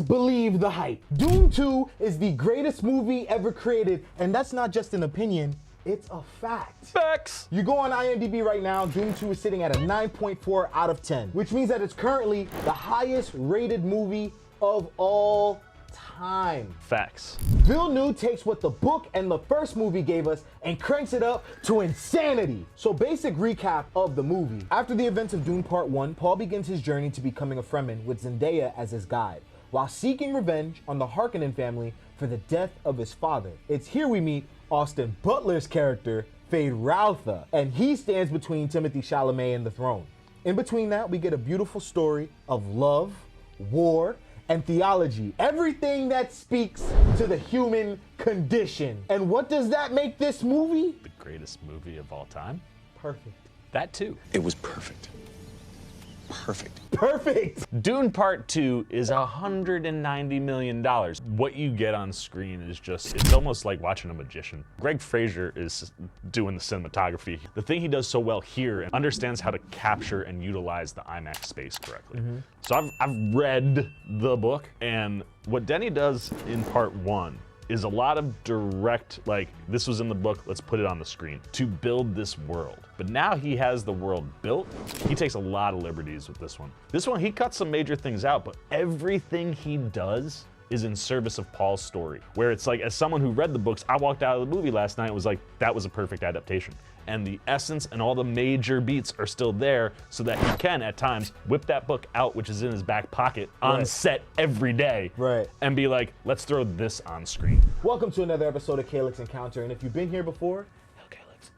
Please believe the hype. Dune 2 is the greatest movie ever created, and that's not just an opinion, it's a fact. Facts. You go on IMDb right now, Dune 2 is sitting at a 9.4 out of 10, which means that it's currently the highest rated movie of all time. Facts. Villeneuve takes what the book and the first movie gave us and cranks it up to insanity. So basic recap of the movie. After the events of Dune Part 1, Paul begins his journey to becoming a Fremen with Zendaya as his guide, while seeking revenge on the Harkonnen family for the death of his father. It's here we meet Austin Butler's character, Fade Routha, and he stands between Timothée Chalamet and the throne. In between that, we get a beautiful story of love, war, and theology. Everything that speaks to the human condition. And what does that make this movie? The greatest movie of all time? Perfect. That too. It was perfect. Perfect. Perfect! Dune Part 2 is $190 million. What you get on screen is just, it's almost like watching a magician. Greg Fraser is doing the cinematography. The thing he does so well here and understands how to capture and utilize the IMAX space correctly. So I've read the book, and what Denny does in Part 1 is a lot of direct, like, this was in the book, let's put it on the screen, to build this world. But now he has the world built. He takes a lot of liberties with this one. This one, he cuts some major things out, but everything he does is in service of Paul's story. Where it's like, as someone who read the books, I walked out of the movie last night and was like, that was a perfect adaptation. And the essence and all the major beats are still there so that he can, at times, whip that book out, which is in his back pocket, on set every day, and be like, let's throw this on screen. Welcome to another episode of Kaylex Encounter, and if you've been here before,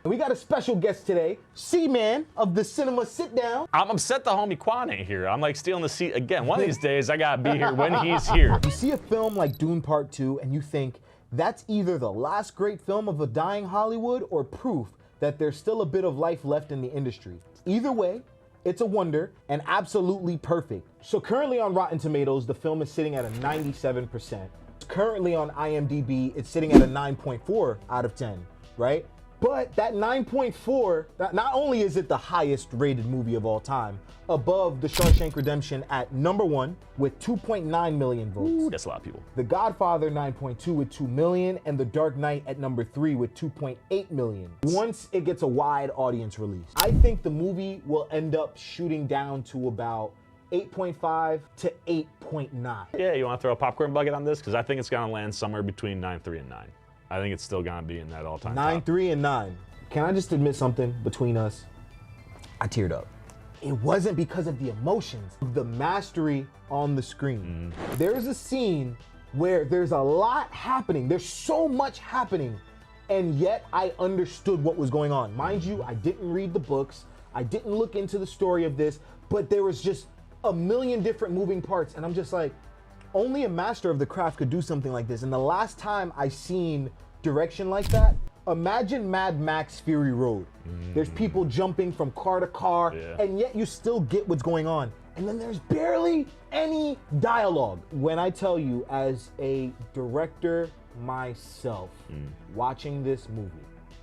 we got a special guest today, CMAN of the Cinema Sit Down. I'm upset the homie Quan ain't here. I'm like stealing the seat again. One of these days, I gotta be here when he's here. You see a film like Dune Part 2 and you think, that's either the last great film of a dying Hollywood or proof that there's still a bit of life left in the industry. Either way, it's a wonder and absolutely perfect. So currently on Rotten Tomatoes, the film is sitting at a 97%. Currently on IMDb, it's sitting at a 9.4 out of 10, right? But that 9.4, not only is it the highest rated movie of all time, above The Shawshank Redemption at number 1 with 2.9 million votes. Ooh, that's a lot of people. The Godfather 9.2 with 2 million, and The Dark Knight at number 3 with 2.8 million. Once it gets a wide audience release, I think the movie will end up shooting down to about 8.5 to 8.9. Yeah, you wanna throw a popcorn bucket on this? Because I think it's gonna land somewhere between 9.3 and 9. I think it's still gonna be in that all-time 9.3 and 9. Can I just admit something between us? I teared up. It wasn't because of the emotions, the mastery on the screen. There's a scene where there's a lot happening. There's so much happening, and yet I understood what was going on. Mind you, I didn't read the books. I didn't look into the story of this, but there was just a million different moving parts, and I'm just like, only a master of the craft could do something like this. And the last time I seen direction like that, imagine Mad Max Fury Road. There's people jumping from car to car, and yet you still get what's going on. And then there's barely any dialogue. When I tell you, as a director myself, watching this movie,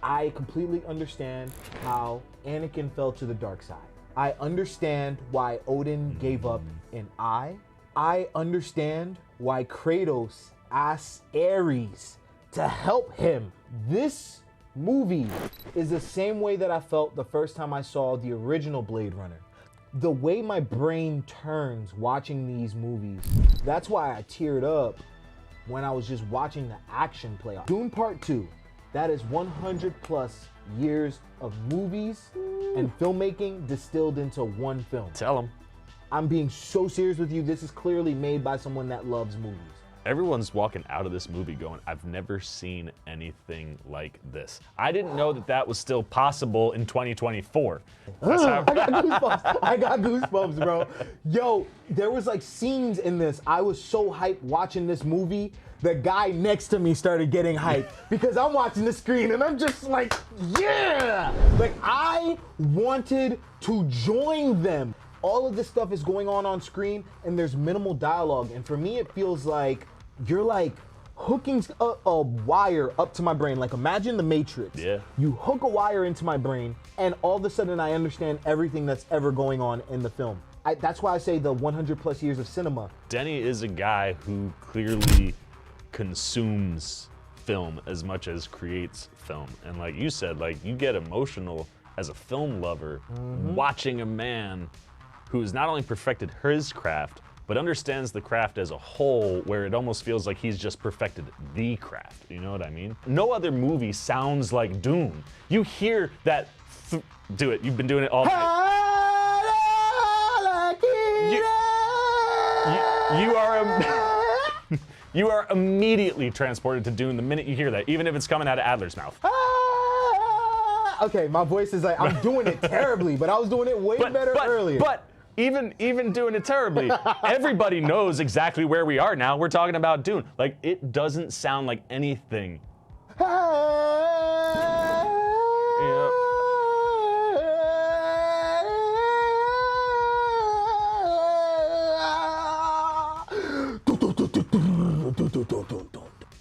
I completely understand how Anakin fell to the dark side. I understand why Odin gave up an eye. I understand why Kratos asked Ares to help him. This movie is the same way that I felt the first time I saw the original Blade Runner. The way my brain turns watching these movies, that's why I teared up when I was just watching the action play out. Dune Part 2, that is 100 plus years of movies and filmmaking distilled into one film. Tell them. I'm being so serious with you. This is clearly made by someone that loves movies. Everyone's walking out of this movie going, I've never seen anything like this. I didn't know that that was still possible in 2024. I got goosebumps. I got goosebumps, bro. Yo, there was like scenes in this. I was so hyped watching this movie. The guy next to me started getting hyped because I'm watching the screen and I'm just like, yeah! Like I wanted to join them. All of this stuff is going on screen and there's minimal dialogue. And for me, it feels like you're like hooking a wire up to my brain. Like imagine the Matrix. Yeah. You hook a wire into my brain and all of a sudden I understand everything that's ever going on in the film. That's why I say the 100+ years of cinema. Denny is a guy who clearly consumes film as much as creates film. And like you said, like you get emotional as a film lover watching a man who's not only perfected his craft, but understands the craft as a whole, where it almost feels like he's just perfected the craft. You know what I mean? No other movie sounds like Dune. You hear that, do it, you've been doing it all night. You are immediately transported to Dune the minute you hear that, even if it's coming out of Adler's mouth. Okay, my voice is like, I'm doing it terribly, but I was doing it way better earlier. But even doing it terribly, everybody knows exactly where we are now. We're talking about Dune. Like, it doesn't sound like anything.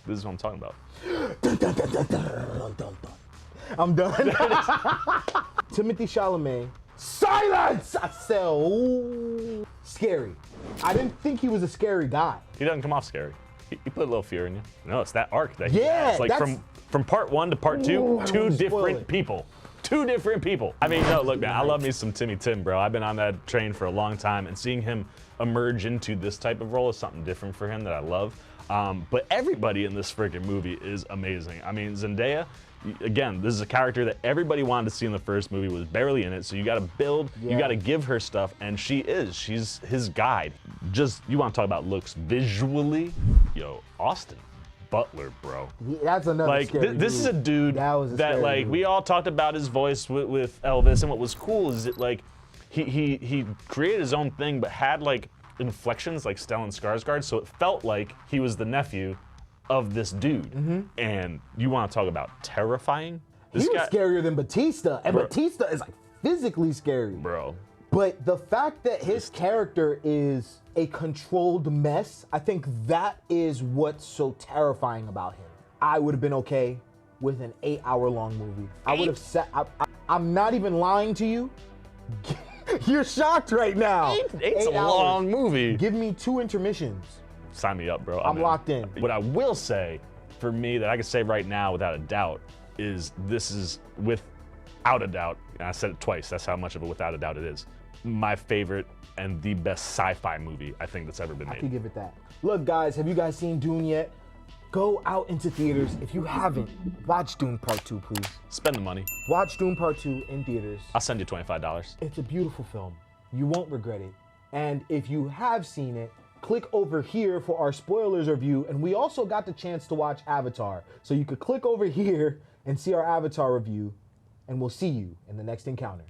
This is what I'm talking about. I'm done. Timothée Chalamet. Silence! I said, ooh. Scary. I didn't think he was a scary guy. He doesn't come off scary. He put a little fear in you. No, it's that arc that he Yeah, has. Like from part 1 to part 2, Ooh, I don't wanna spoil different it. people. 2 different people. I mean, no, look, man, I love me some Timmy Tim, bro. I've been on that train for a long time, and seeing him emerge into this type of role is something different for him that I love. But everybody in this freaking movie is amazing. I mean, Zendaya, again, this is a character that everybody wanted to see in the first movie, was barely in it, so you gotta build, you gotta give her stuff, and she's his guide. Just, you wanna talk about looks visually? Yo, Austin Butler, bro. Yeah, that's another Like, scary this is a dude that like, we all talked about his voice with Elvis, and what was cool is that, like, he created his own thing, but had, like, inflections like Stellan Skarsgård, so it felt like he was the nephew of this dude. And you want to talk about terrifying? This He was guy, scarier than Batista, and Batista is like physically scary. bro. But the fact that his character is a controlled mess, I think that is what's so terrifying about him. I would have been okay with an 8-hour-long movie. I would have sat. I'm not even lying to you. You're shocked right now. Eight's a 8 hours. long movie. Give me 2 intermissions. Sign me up, bro. I'm locked in. What I will say, for me, that I can say right now without a doubt, is this is without a doubt, and I said it twice, that's how much of a without a doubt it is, my favorite and the best sci-fi movie I think that's ever been I made. can give it that. Look, guys, have you guys seen Dune yet? Go out into theaters. If you haven't, watch Dune Part 2, please. Spend the money. Watch Dune Part 2 in theaters. I'll send you $25. It's a beautiful film. You won't regret it. And if you have seen it, click over here for our spoilers review. And we also got the chance to watch Avatar. So you could click over here and see our Avatar review. And we'll see you in the next encounter.